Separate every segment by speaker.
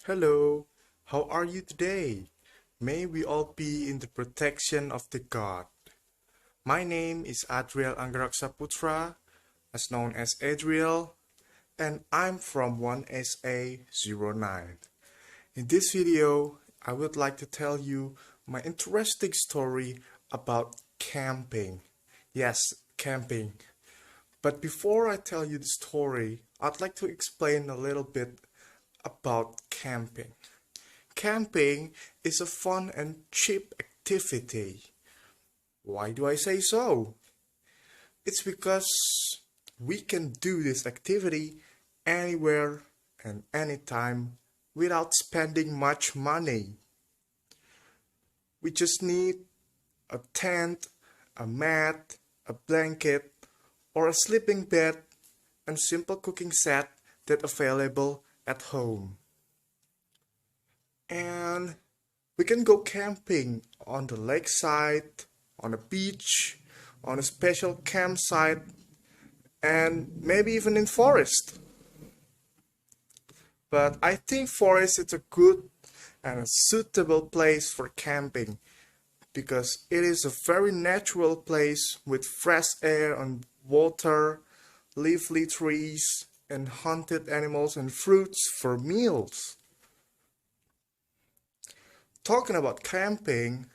Speaker 1: Hello, how are you today? May we all be in the protection of the God. My name is Adriel Anggaraksa Putra, as known as Adriel, and I'm from 1SA09. In this video, I would like to tell you my interesting story about camping. Yes, camping. But before I tell you the story, I'd like to explain a little bit about camping. Camping is a fun and cheap activity. Why do I say so? It's because we can do this activity anywhere and anytime without spending much money. We just need a tent, a mat, a blanket, or a sleeping bed and simple cooking set that's available at home. And we can go camping on the lakeside, on a beach, on a special campsite, and maybe even in forest. But I think forest is a good and a suitable place for camping because it is a very natural place with fresh air and water, leafy trees, and hunted animals and fruits for meals. Talking about camping,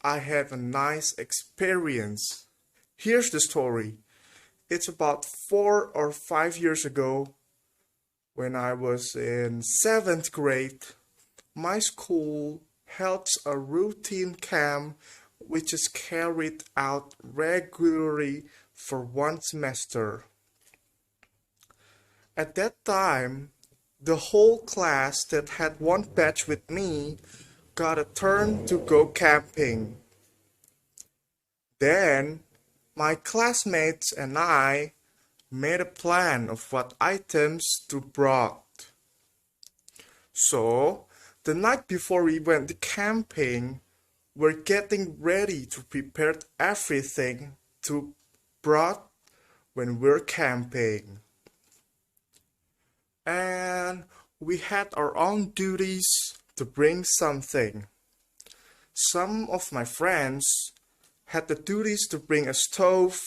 Speaker 1: I had a nice experience. Here's the story. It's about 4 or 5 years ago when I was in 7th grade. My school held a routine camp which is carried out regularly for one semester. At that time, the whole class that had one batch with me got a turn to go camping. Then, my classmates and I made a plan of what items to brought. So, the night before we went camping, we're getting ready to prepare everything to brought when we're camping. And we had our own duties to bring something. Some of my friends had the duties to bring a stove,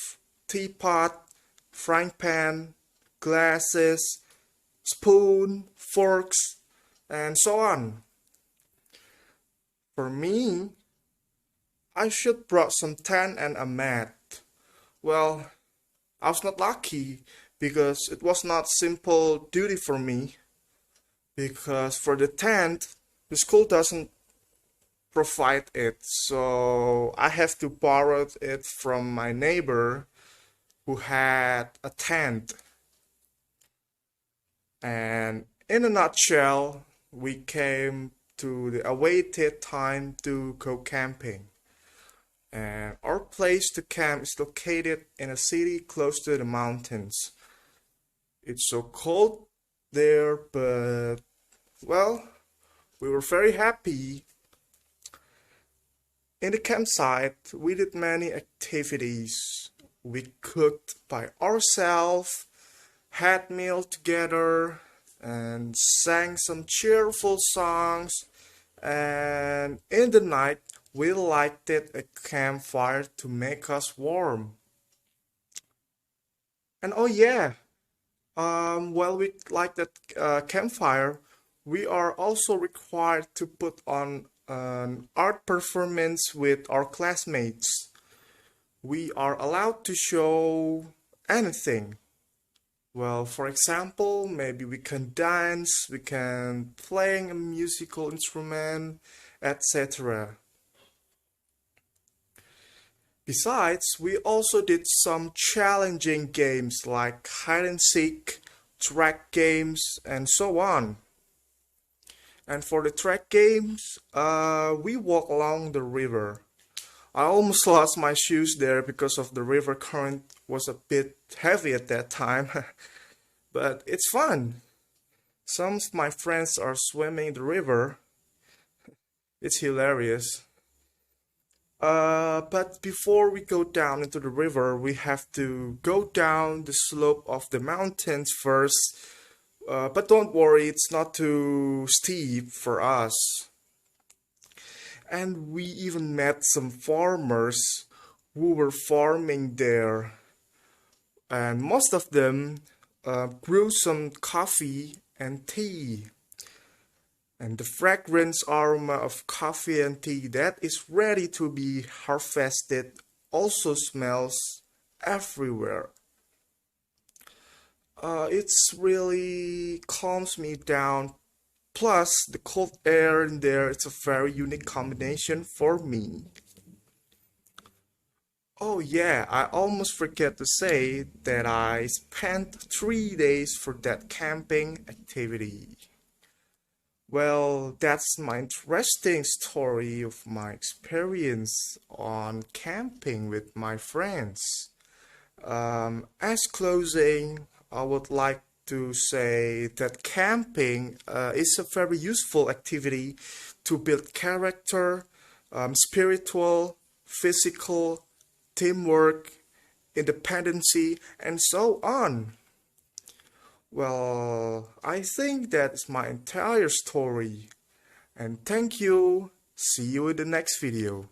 Speaker 1: teapot, frying pan, glasses, spoon, forks, and so on. For me, I should brought some tent and a mat. Well, I was not lucky because it was not simple duty for me. Because for the tent, the school doesn't provide it, so I have to borrow it from my neighbor who had a tent. And in a nutshell, we came to the awaited time to go camping. And our place to camp is located in a city close to the mountains. It's so cold there, but well, we were very happy. In the campsite, we did many activities. We cooked by ourselves, had meal together, and sang some cheerful songs. And in the night, we lighted a campfire to make us warm. And oh yeah, while we light that campfire, we are also required to put on an art performance with our classmates. We are allowed to show anything. Well, for example, maybe we can dance, we can play a musical instrument, etc. Besides, we also did some challenging games like hide and seek, track games, and so on. And for the track games, we walk along the river. I almost lost my shoes there because of the river current was a bit heavy at that time. But it's fun. Some of my friends are swimming in the river. It's hilarious. But before we go down into the river, we have to go down the slope of the mountains first, But don't worry, it's not too steep for us. And we even met some farmers who were farming there, and most of them grew some coffee and tea. And the fragrance aroma of coffee and tea that is ready to be harvested also smells everywhere. It's really calms me down. Plus, the cold air in there, it's a very unique combination for me. Oh yeah, I almost forget to say that I spent 3 days for that camping activity. Well, that's my interesting story of my experience on camping with my friends. As closing, I would like to say that camping is a very useful activity to build character, spiritual, physical, teamwork, independency, and so on. Well, I think that's my entire story. And thank you. See you in the next video.